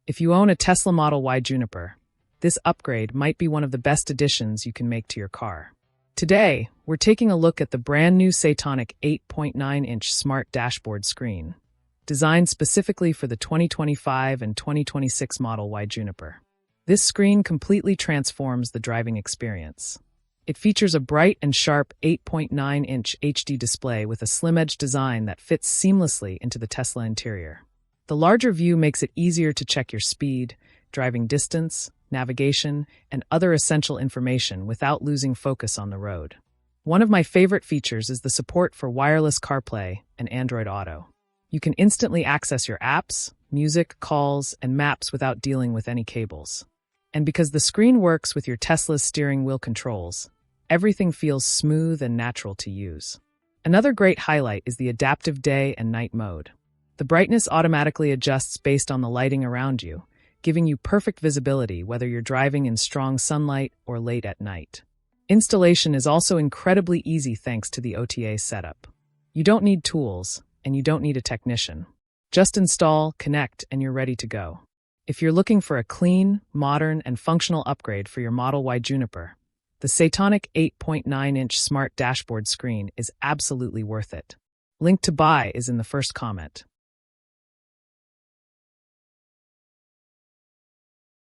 If you own a Tesla Model Y Juniper, this upgrade might be one of the best additions you can make to your car. Today, we're taking a look at the brand new SATONIC 8.9-inch smart dashboard screen, designed specifically for the 2025 and 2026 Model Y Juniper. This screen completely transforms the driving experience. It features a bright and sharp 8.9-inch HD display with a slim-edge design that fits seamlessly into the Tesla interior. The larger view makes it easier to check your speed, driving distance, navigation, and other essential information without losing focus on the road. One of my favorite features is the support for wireless CarPlay and Android Auto. You can instantly access your apps, music, calls, and maps without dealing with any cables. And because the screen works with your Tesla's steering wheel controls, everything feels smooth and natural to use. Another great highlight is the adaptive day and night mode. The brightness automatically adjusts based on the lighting around you, giving you perfect visibility whether you're driving in strong sunlight or late at night. Installation is also incredibly easy thanks to the OTA setup. You don't need tools, and you don't need a technician. Just install, connect, and you're ready to go. If you're looking for a clean, modern, and functional upgrade for your Model Y Juniper, the SATONIC 8.9-inch smart dashboard screen is absolutely worth it. Link to buy is in the first comment.